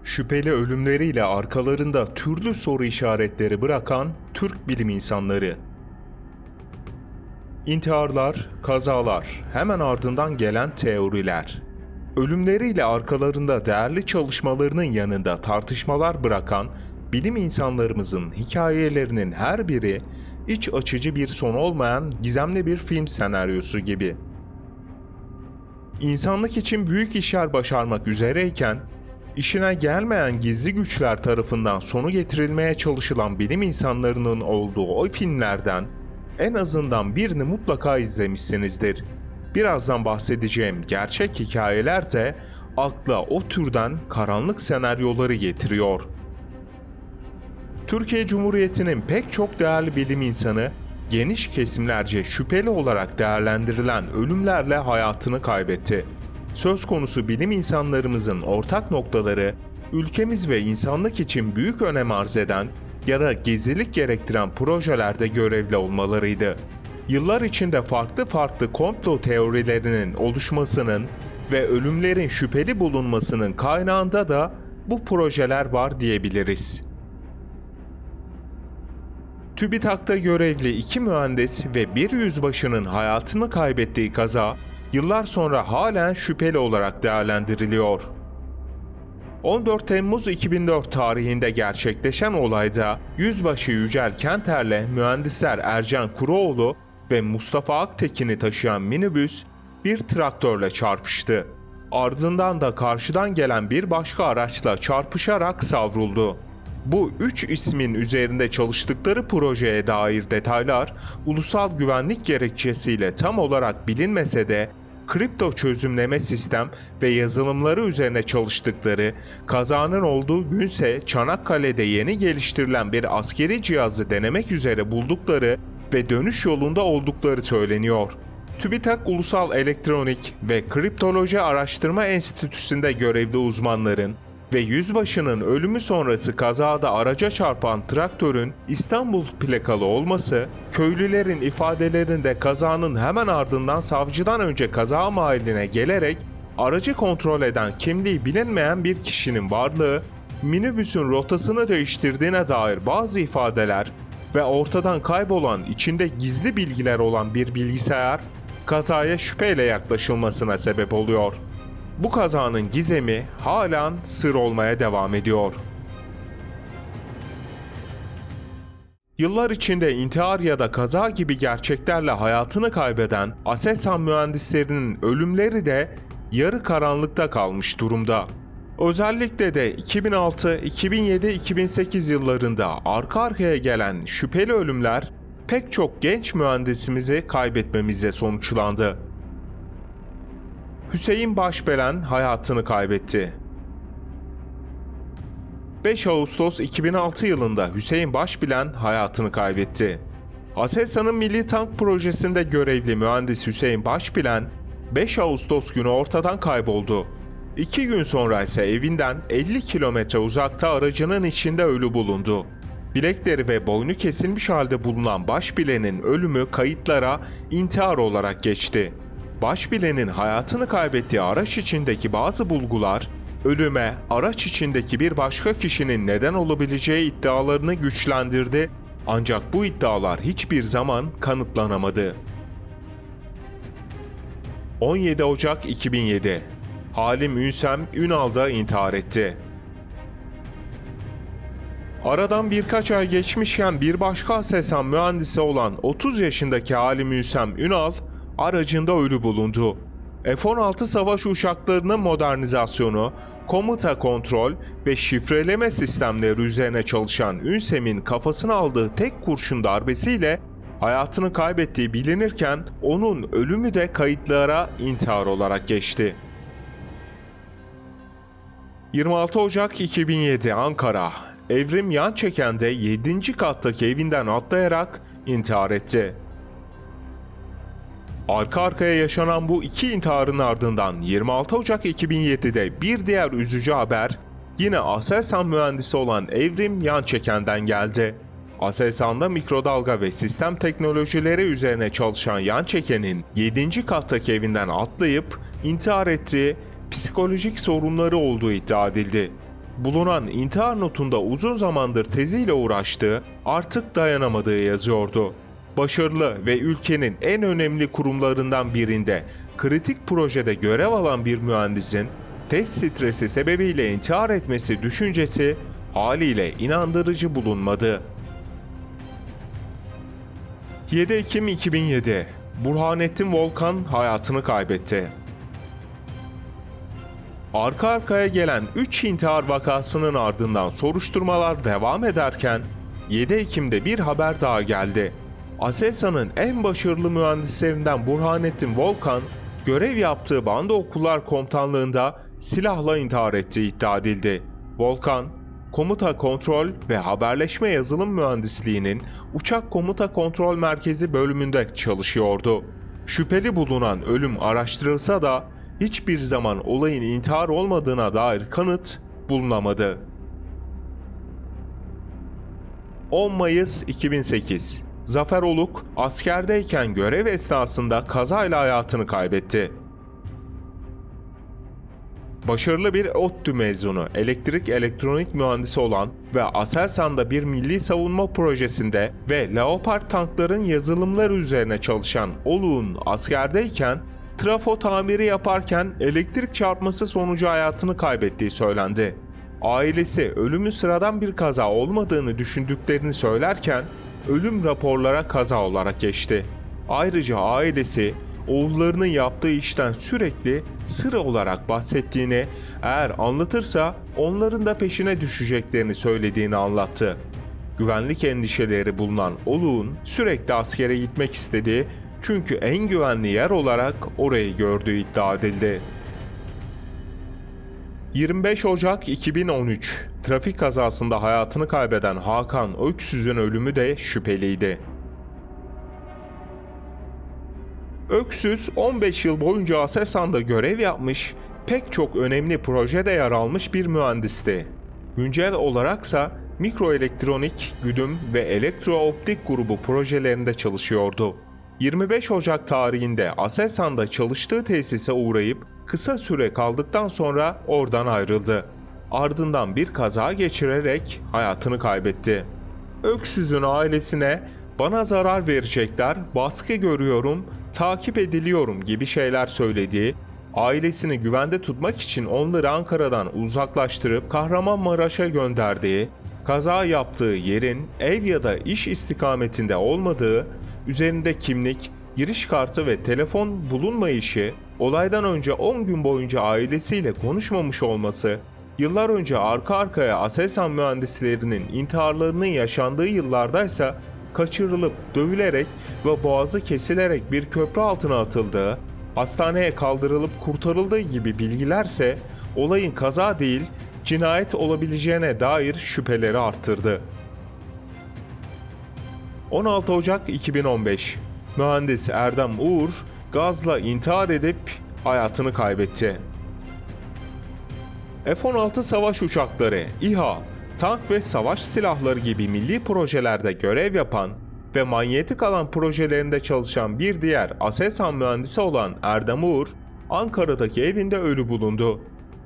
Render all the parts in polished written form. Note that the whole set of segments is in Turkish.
Şüpheli ölümleriyle arkalarında türlü soru işaretleri bırakan Türk bilim insanları. İntiharlar, kazalar, hemen ardından gelen teoriler. Ölümleriyle arkalarında değerli çalışmalarının yanında tartışmalar bırakan bilim insanlarımızın hikayelerinin her biri iç açıcı bir sonu olmayan gizemli bir film senaryosu gibi. İnsanlık için büyük işler başarmak üzereyken, işine gelmeyen gizli güçler tarafından sonu getirilmeye çalışılan bilim insanlarının olduğu o filmlerden en azından birini mutlaka izlemişsinizdir. Birazdan bahsedeceğim gerçek hikayeler de akla o türden karanlık senaryoları getiriyor. Türkiye Cumhuriyeti'nin pek çok değerli bilim insanı, geniş kesimlerce şüpheli olarak değerlendirilen ölümlerle hayatını kaybetti. Söz konusu bilim insanlarımızın ortak noktaları, ülkemiz ve insanlık için büyük önem arz eden ya da gizlilik gerektiren projelerde görevli olmalarıydı. Yıllar içinde farklı komplo teorilerinin oluşmasının ve ölümlerin şüpheli bulunmasının kaynağında da bu projeler var diyebiliriz. TÜBİTAK'ta görevli 2 mühendis ve 1 yüzbaşının hayatını kaybettiği kaza, yıllar sonra halen şüpheli olarak değerlendiriliyor. 14 Temmuz 2004 tarihinde gerçekleşen olayda Yüzbaşı Yücel Kenter'le mühendisler Ercan Kuroğlu ve Mustafa Aktekin'i taşıyan minibüs bir traktörle çarpıştı. Ardından da karşıdan gelen bir başka araçla çarpışarak savruldu. Bu 3 ismin üzerinde çalıştıkları projeye dair detaylar ulusal güvenlik gerekçesiyle tam olarak bilinmese de kripto çözümleme sistem ve yazılımları üzerine çalıştıkları, kazanın olduğu günse Çanakkale'de yeni geliştirilen bir askeri cihazı denemek üzere buldukları ve dönüş yolunda oldukları söyleniyor. TÜBİTAK Ulusal Elektronik ve Kriptoloji Araştırma Enstitüsü'nde görevli uzmanların ve yüzbaşının ölümü sonrası kazada araca çarpan traktörün İstanbul plakalı olması, köylülerin ifadelerinde kazanın hemen ardından savcıdan önce kaza mahalline gelerek aracı kontrol eden kimliği bilinmeyen bir kişinin varlığı, minibüsün rotasını değiştirdiğine dair bazı ifadeler ve ortadan kaybolan içinde gizli bilgiler olan bir bilgisayar, kazaya şüpheyle yaklaşılmasına sebep oluyor. Bu kazanın gizemi halen sır olmaya devam ediyor. Yıllar içinde intihar ya da kaza gibi gerçeklerle hayatını kaybeden Aselsan mühendislerinin ölümleri de yarı karanlıkta kalmış durumda. Özellikle de 2006, 2007, 2008 yıllarında arka arkaya gelen şüpheli ölümler pek çok genç mühendisimizi kaybetmemizle sonuçlandı. Hüseyin Başbelen hayatını kaybetti. 5 Ağustos 2006 yılında Hüseyin Başbilen hayatını kaybetti. Aselsan'ın Milli Tank Projesi'nde görevli mühendis Hüseyin Başbilen 5 Ağustos günü ortadan kayboldu. 2 gün sonra ise evinden 50 kilometre uzakta aracının içinde ölü bulundu. Bilekleri ve boynu kesilmiş halde bulunan Başbilen'in ölümü kayıtlara intihar olarak geçti. Başbilen'in hayatını kaybettiği araç içindeki bazı bulgular, ölüme araç içindeki bir başka kişinin neden olabileceği iddialarını güçlendirdi, ancak bu iddialar hiçbir zaman kanıtlanamadı. 17 Ocak 2007 Halim Ünsem Ünal'da intihar etti. Aradan birkaç ay geçmişken bir başka Aselsan mühendisi olan 30 yaşındaki Halim Ünsem Ünal, aracında ölü bulundu. F-16 savaş uçaklarının modernizasyonu, komuta kontrol ve şifreleme sistemleri üzerine çalışan Ünsem'in kafasına aldığı tek kurşun darbesiyle hayatını kaybettiği bilinirken onun ölümü de kayıtlara intihar olarak geçti. 26 Ocak 2007 Ankara Evrim Yançeken'de 7. kattaki evinden atlayarak intihar etti. Arka arkaya yaşanan bu iki intiharın ardından 26 Ocak 2007'de bir diğer üzücü haber yine Aselsan mühendisi olan Evrim Yançeken'den geldi. Aselsan'da mikrodalga ve sistem teknolojileri üzerine çalışan Yançeken'in 7. kattaki evinden atlayıp intihar ettiği, psikolojik sorunları olduğu iddia edildi. bulunan intihar notunda uzun zamandır teziyle uğraştığı, artık dayanamadığı yazıyordu. Başarılı ve ülkenin en önemli kurumlarından birinde kritik projede görev alan bir mühendisin test stresi sebebiyle intihar etmesi düşüncesi haliyle inandırıcı bulunmadı. 7 Ekim 2007, Burhanettin Volkan hayatını kaybetti. Arka arkaya gelen 3 intihar vakasının ardından soruşturmalar devam ederken 7 Ekim'de bir haber daha geldi. Aselsan'ın en başarılı mühendislerinden Burhanettin Volkan, görev yaptığı Banda Okullar Komutanlığı'nda silahla intihar ettiği iddia edildi. Volkan, Komuta Kontrol ve Haberleşme Yazılım Mühendisliği'nin Uçak Komuta Kontrol Merkezi bölümünde çalışıyordu. Şüpheli bulunan ölüm araştırılsa da hiçbir zaman olayın intihar olmadığına dair kanıt bulunamadı. 10 Mayıs 2008, Zafer Oluk askerdeyken görev esnasında kazayla hayatını kaybetti. Başarılı bir ODTÜ mezunu, elektrik elektronik mühendisi olan ve Aselsan'da bir milli savunma projesinde ve Leopard tankların yazılımları üzerine çalışan Oluk'un askerdeyken trafo tamiri yaparken elektrik çarpması sonucu hayatını kaybettiği söylendi. Ailesi ölümü sıradan bir kaza olmadığını düşündüklerini söylerken ölüm raporlara kaza olarak geçti. Ayrıca ailesi oğullarının yaptığı işten sürekli sır olarak bahsettiğini, eğer anlatırsa onların da peşine düşeceklerini söylediğini anlattı. Güvenlik endişeleri bulunan Oluk'un sürekli askere gitmek istediği, çünkü en güvenli yer olarak orayı gördüğü iddia edildi. 25 Ocak 2013, trafik kazasında hayatını kaybeden Hakan Öksüz'ün ölümü de şüpheliydi. Öksüz 15 yıl boyunca Aselsan'da görev yapmış, pek çok önemli projede yer almış bir mühendisti. Güncel olaraksa mikroelektronik, güdüm ve elektrooptik grubu projelerinde çalışıyordu. 25 Ocak tarihinde Aselsan'da çalıştığı tesise uğrayıp kısa süre kaldıktan sonra oradan ayrıldı. Ardından bir kaza geçirerek hayatını kaybetti. Öksüz'ün ailesine "Bana zarar verecekler, baskı görüyorum, takip ediliyorum" gibi şeyler söylediği, ailesini güvende tutmak için onları Ankara'dan uzaklaştırıp Kahramanmaraş'a gönderdiği, kaza yaptığı yerin ev ya da iş istikametinde olmadığı, üzerinde kimlik, giriş kartı ve telefon bulunmayışı, olaydan önce 10 gün boyunca ailesiyle konuşmamış olması, yıllar önce arka arkaya Aselsan mühendislerinin intiharlarının yaşandığı yıllardaysa kaçırılıp, dövülerek ve boğazı kesilerek bir köprü altına atıldığı, hastaneye kaldırılıp kurtarıldığı gibi bilgilerse olayın kaza değil, cinayet olabileceğine dair şüpheleri arttırdı. 16 Ocak 2015, mühendis Erdem Uğur gazla intihar edip hayatını kaybetti. F-16 savaş uçakları, İHA, tank ve savaş silahları gibi milli projelerde görev yapan ve manyetik alan projelerinde çalışan bir diğer Aselsan mühendisi olan Erdem Uğur, Ankara'daki evinde ölü bulundu.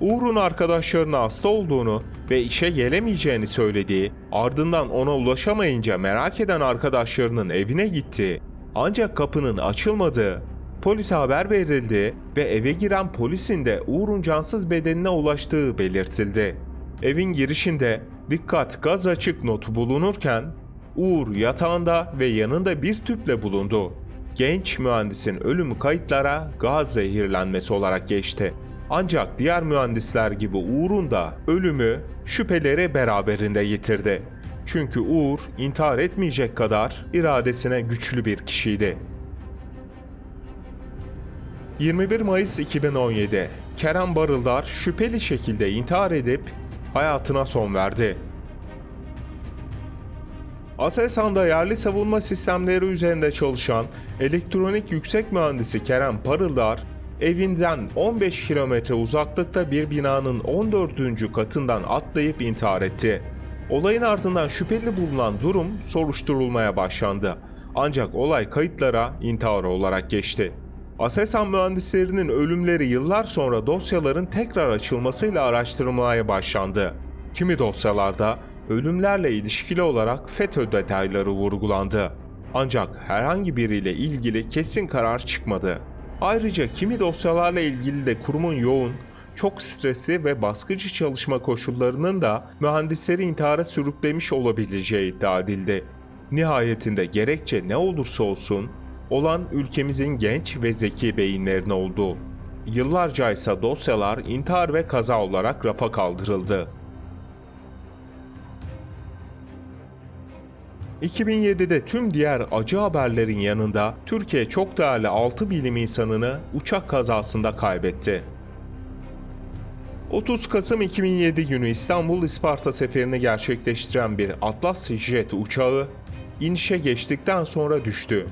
Uğur'un arkadaşlarına hasta olduğunu ve işe gelemeyeceğini söylediği, ardından ona ulaşamayınca merak eden arkadaşlarının evine gittiği, ancak kapının açılmadığı, polise haber verildi ve eve giren polisin de Uğur'un cansız bedenine ulaştığı belirtildi. Evin girişinde "Dikkat, gaz açık" notu bulunurken Uğur yatağında ve yanında bir tüple bulundu. Genç mühendisin ölümü kayıtlara gaz zehirlenmesi olarak geçti. Ancak diğer mühendisler gibi Uğur'un da ölümü şüpheleri beraberinde getirdi. Çünkü Uğur intihar etmeyecek kadar iradesine güçlü bir kişiydi. 21 Mayıs 2017, Kerem Barıldar şüpheli şekilde intihar edip hayatına son verdi. Aselsan'da yerli savunma sistemleri üzerinde çalışan elektronik yüksek mühendisi Kerem Barıldar, evinden 15 kilometre uzaklıkta bir binanın 14. katından atlayıp intihar etti. Olayın ardından şüpheli bulunan durum soruşturulmaya başlandı. Ancak olay kayıtlara intihar olarak geçti. Aselsan mühendislerinin ölümleri yıllar sonra dosyaların tekrar açılmasıyla araştırılmaya başlandı. Kimi dosyalarda ölümlerle ilişkili olarak FETÖ detayları vurgulandı. Ancak herhangi biriyle ilgili kesin karar çıkmadı. Ayrıca kimi dosyalarla ilgili de kurumun yoğun, çok stresli ve baskıcı çalışma koşullarının da mühendisleri intihara sürüklemiş olabileceği iddia edildi. Nihayetinde gerekçe ne olursa olsun, olan ülkemizin genç ve zeki beyinlerine oldu. Yıllarca ise dosyalar intihar ve kaza olarak rafa kaldırıldı. 2007'de tüm diğer acı haberlerin yanında Türkiye çok değerli 6 bilim insanını uçak kazasında kaybetti. 30 Kasım 2007 günü İstanbul-İsparta seferini gerçekleştiren bir Atlas jet uçağı inişe geçtikten sonra düştü.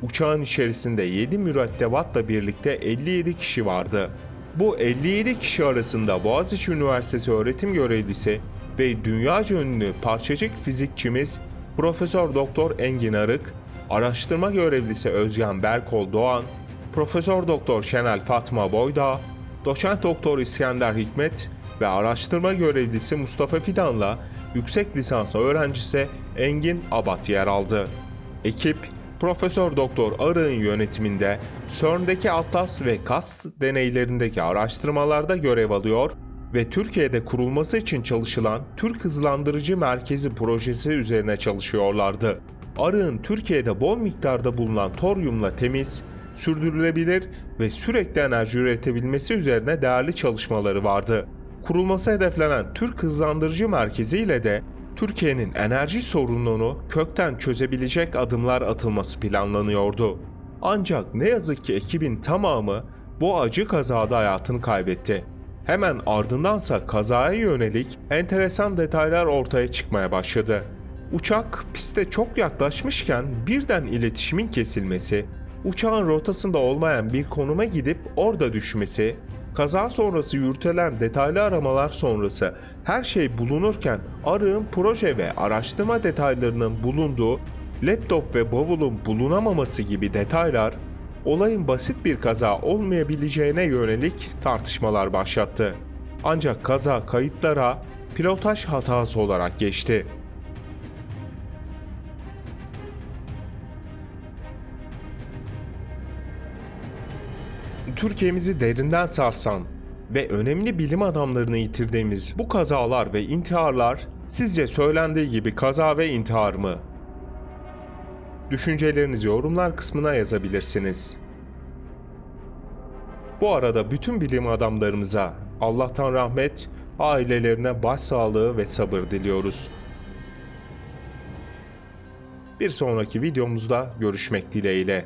Uçağın içerisinde 7 mürettebatla birlikte 57 kişi vardı. Bu 57 kişi arasında Boğaziçi Üniversitesi öğretim görevlisi ve dünyaca ünlü parçacık fizikçimiz Profesör Doktor Engin Arık, araştırma görevlisi Özgen Berkol Doğan, Profesör Doktor Şenel Fatma Boydağ, Doçent Doktor İskender Hikmet ve araştırma görevlisi Mustafa Fidan'la yüksek lisans öğrencisi Engin Abat yer aldı. Ekip, Profesör Doktor Arık'ın yönetiminde CERN'deki Atlas ve KAST deneylerindeki araştırmalarda görev alıyor ve Türkiye'de kurulması için çalışılan Türk Hızlandırıcı Merkezi projesi üzerine çalışıyorlardı. Arık'ın Türkiye'de bol miktarda bulunan toryumla temiz, sürdürülebilir ve sürekli enerji üretebilmesi üzerine değerli çalışmaları vardı. Kurulması hedeflenen Türk Hızlandırıcı Merkezi ile de Türkiye'nin enerji sorununu kökten çözebilecek adımlar atılması planlanıyordu. Ancak ne yazık ki ekibin tamamı bu acı kazada hayatını kaybetti. Hemen ardındansa kazaya yönelik enteresan detaylar ortaya çıkmaya başladı. Uçak piste çok yaklaşmışken birden iletişimin kesilmesi, uçağın rotasında olmayan bir konuma gidip orada düşmesi, kaza sonrası yürütülen detaylı aramalar sonrası her şey bulunurken Arık'ın proje ve araştırma detaylarının bulunduğu laptop ve bavulun bulunamaması gibi detaylar olayın basit bir kaza olmayabileceğine yönelik tartışmalar başlattı. Ancak kaza kayıtlara pilotaj hatası olarak geçti. Türkiye'mizi derinden sarsan ve önemli bilim adamlarını yitirdiğimiz bu kazalar ve intiharlar sizce söylendiği gibi kaza ve intihar mı? Düşüncelerinizi yorumlar kısmına yazabilirsiniz. Bu arada bütün bilim adamlarımıza Allah'tan rahmet, ailelerine başsağlığı ve sabır diliyoruz. Bir sonraki videomuzda görüşmek dileğiyle.